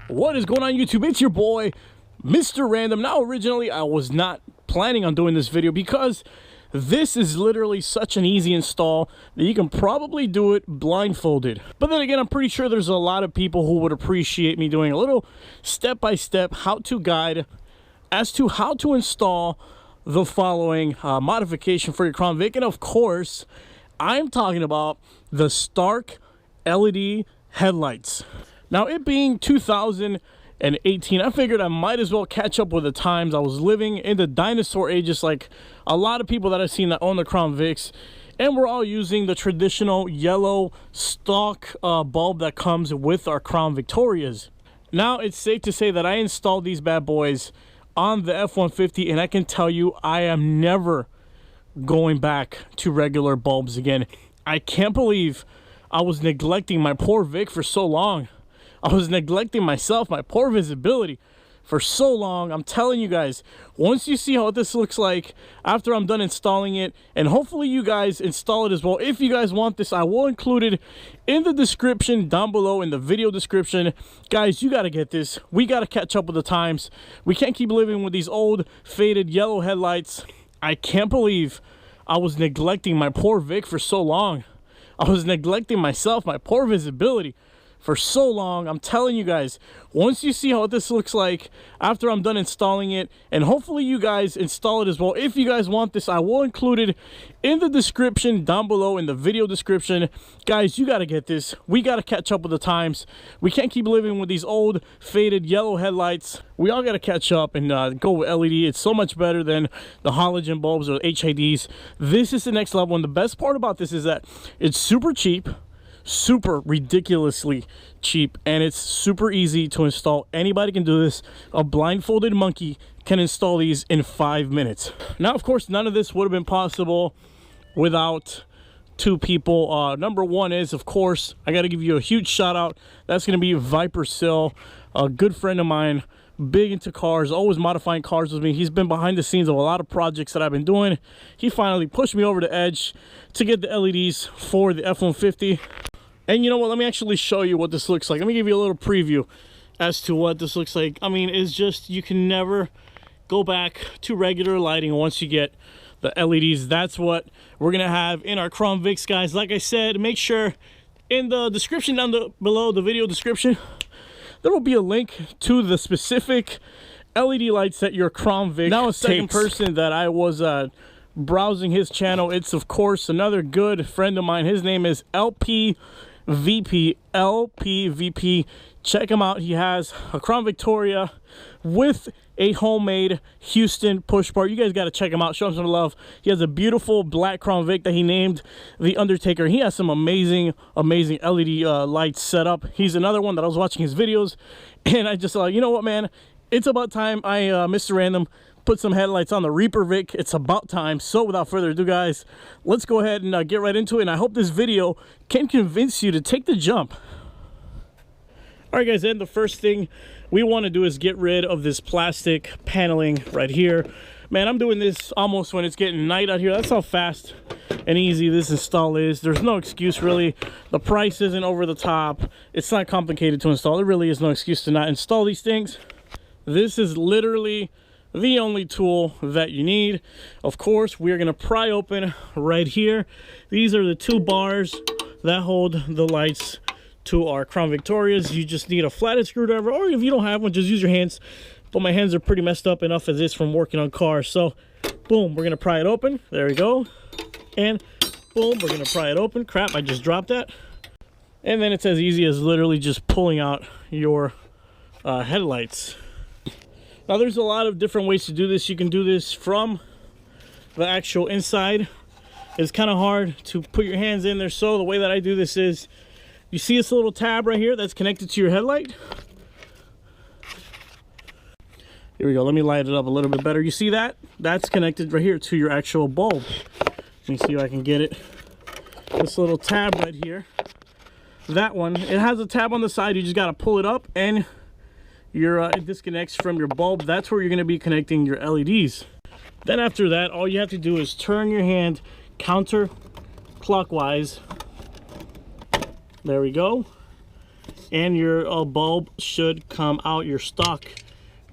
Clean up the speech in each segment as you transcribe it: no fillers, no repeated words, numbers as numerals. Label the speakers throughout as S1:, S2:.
S1: What is going on, YouTube? It's your boy, Mr. Random. Now, originally, I was not planning on doing this video because this is literally such an easy install that you can probably do it blindfolded. But then again, I'm pretty sure there's a lot of people who would appreciate me doing a little step-by-step how-to guide as to how to install the following modification for your Crown Vic. And of course, I'm talking about the Stark LED headlights. Now, it being 2018, I figured I might as well catch up with the times. I was living in the dinosaur age, just like a lot of people that I've seen that own the Crown Vics, and we're all using the traditional yellow stock bulb that comes with our Crown Victorias. Now, it's safe to say that I installed these bad boys on the F-150, and I can tell you I am never going back to regular bulbs again. I can't believe I was neglecting my poor Vic for so long. I was neglecting myself, my poor visibility for so long. I'm telling you guys, once you see how this looks like after I'm done installing it, and hopefully you guys install it as well. If you guys want this, I will include it in the description down below, in the video description. Guys, you got to get this. We got to catch up with the times. We can't keep living with these old faded yellow headlights. I can't believe I was neglecting my poor Vic for so long. I was neglecting myself, my poor visibility for so long. I'm telling you guys, once you see how this looks like after I'm done installing it, and hopefully you guys install it as well. If you guys want this, I will include it in the description down below, in the video description. Guys, you got to get this. We got to catch up with the times. We can't keep living with these old faded yellow headlights. We all got to catch up and go with LED. It's so much better than the halogen bulbs or HIDs. This is the next level, and the best part about this is that it's super cheap, super ridiculously cheap, and it's super easy to install. Anybody can do this. A blindfolded monkey can install these in 5 minutes. Now, of course, none of this would have been possible without two people. Number one is, of course, I got to give you a huge shout out. That's going to be Viper Sill, a good friend of mine, big into cars, always modifying cars with me. He's been behind the scenes of a lot of projects that I've been doing. He finally pushed me over the edge to get the LEDs for the F-150. And you know what, let me actually show you what this looks like. Let me give you a little preview as to what this looks like. I mean, it's just, you can never go back to regular lighting once you get the LEDs. That's what we're gonna have in our Crown Vics, guys. Like I said, make sure in the description down below, the video description, there will be a link to the specific LED lights that your Crown Vic now, a second person that I was browsing his channel. It's, of course, another good friend of mine. His name is LPVP. Check him out. He has a Crown Victoria with a homemade Houston push bar. You guys got to check him out. Show him some love. He has a beautiful black Crown Vic that he named the Undertaker. He has some amazing LED lights set up. He's another one that I was watching his videos, and I just thought, you know what, man, it's about time I Mr. Random put some headlights on the Reaper Vic. It's about time. So without further ado, guys, let's go ahead and get right into it. And I hope this video can convince you to take the jump. All right, guys, and the first thing we want to do is get rid of this plastic paneling right here. Man, I'm doing this almost when it's getting night out here. That's how fast and easy this install is. There's no excuse, really. The price isn't over the top. It's not complicated to install. There really is no excuse to not install these things. This is literally the only tool that you need. Of course, we're going to pry open right here. These are the two bars that hold the lights to our Crown Victorias. You just need a flathead screwdriver, or if you don't have one, just use your hands. But my hands are pretty messed up enough as this from working on cars. So boom, we're going to pry it open. There we go. And boom, we're going to pry it open. Crap, I just dropped that. And then it's as easy as literally just pulling out your headlights. Now, there's a lot of different ways to do this. You can do this from the actual inside. It's kind of hard to put your hands in there. So the way that I do this is, you see this little tab right here that's connected to your headlight? Here we go. Let me light it up a little bit better. You see that? That's connected right here to your actual bulb. Let me see if I can get it. This little tab right here. That one, it has a tab on the side. You just got to pull it up, and it disconnects from your bulb. That's where you're going to be connecting your LEDs. Then after that, all you have to do is turn your hand counterclockwise. There we go. and your bulb should come out, your stock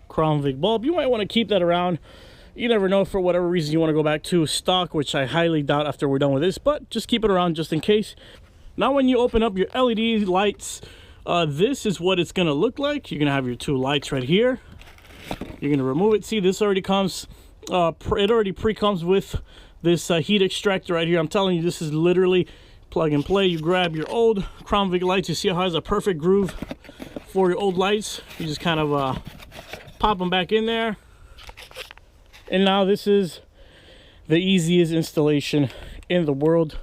S1: Crown Vic bulb. You might want to keep that around. You never know, for whatever reason you want to go back to stock, which I highly doubt after we're done with this, but just keep it around just in case. Now when you open up your LED lights, this is what it's going to look like. You're going to have your two lights right here. You're going to remove it. See, this already comes, it already pre-comes with this heat extractor right here. I'm telling you, this is literally plug and play. You grab your old Crown Vic lights. You see how it has a perfect groove for your old lights. You just kind of pop them back in there. And now this is the easiest installation in the world.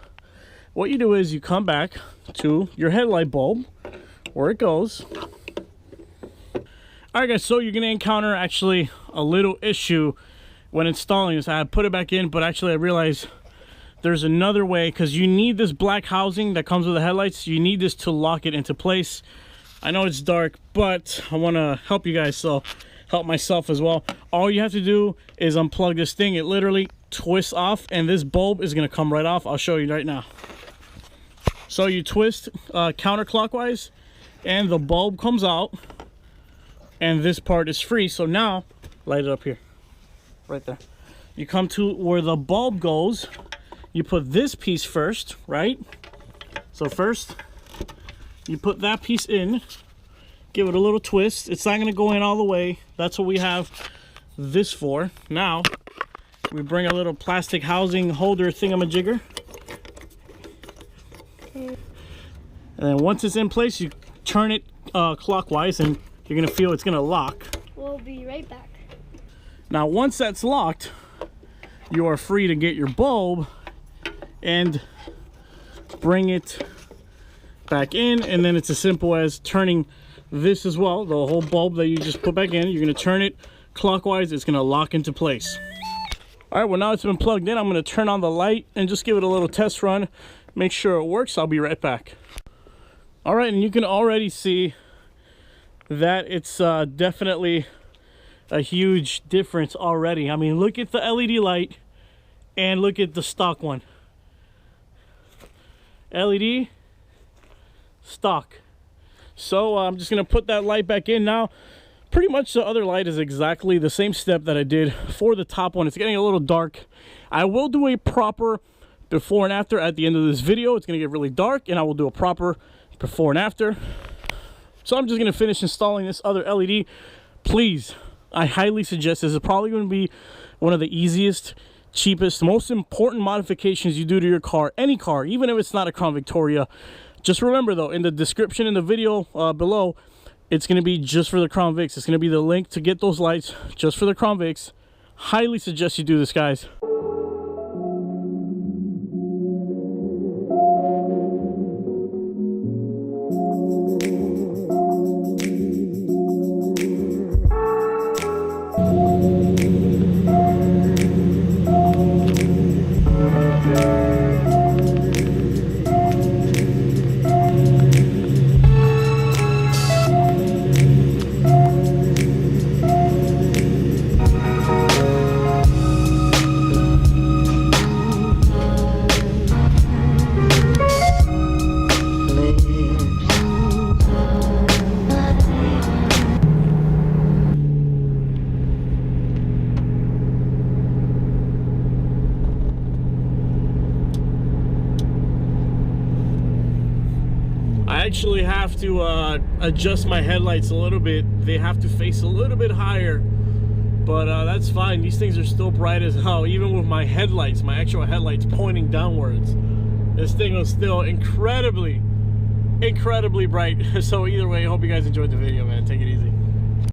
S1: What you do is you come back to your headlight bulb where it goes. All right guys, so you're gonna encounter actually a little issue when installing this. I put it back in, but actually I realized there's another way, because you need this black housing that comes with the headlights. You need this to lock it into place. I know it's dark, but I want to help you guys, so help myself as well. All you have to do is unplug this thing. It literally twists off, and this bulb is going to come right off. I'll show you right now. So you twist counterclockwise, and the bulb comes out, and this part is free. So now, light it up here, right there. You come to where the bulb goes. You put this piece first, right? So first, you put that piece in, give it a little twist. It's not going to go in all the way. That's what we have this for. Now, we bring a little plastic housing holder thingamajigger. And then once it's in place, you turn it clockwise, and you're going to feel it's going to lock.
S2: We'll be right back.
S1: Now, once that's locked, you are free to get your bulb and bring it back in, and then it's as simple as turning this as well, the whole bulb that you just put back in. You're going to turn it clockwise. It's going to lock into place. All right, well, now it's been plugged in. I'm going to turn on the light and just give it a little test run, make sure it works. I'll be right back. All right, and you can already see that it's definitely a huge difference already. I mean, look at the LED light and look at the stock one. LED, stock. So I'm just going to put that light back in now. Pretty much the other light is exactly the same step that I did for the top one. It's getting a little dark. I will do a proper before and after at the end of this video. It's going to get really dark, and I will do a proper before and after. So I'm just going to finish installing this other LED. Please, I highly suggest this is probably going to be one of the easiest, cheapest, most important modifications you do to your car, any car, even if it's not a Crown Victoria. Just remember though, in the description in the video below, it's going to be just for the Crown Vics. It's going to be the link to get those lights just for the Crown Vics. Highly suggest you do this, guys. I actually have to adjust my headlights a little bit. They have to face a little bit higher, but that's fine. These things are still bright as hell, even with my headlights, my actual headlights pointing downwards. This thing was still incredibly bright. So either way, I hope you guys enjoyed the video, man. Take it easy.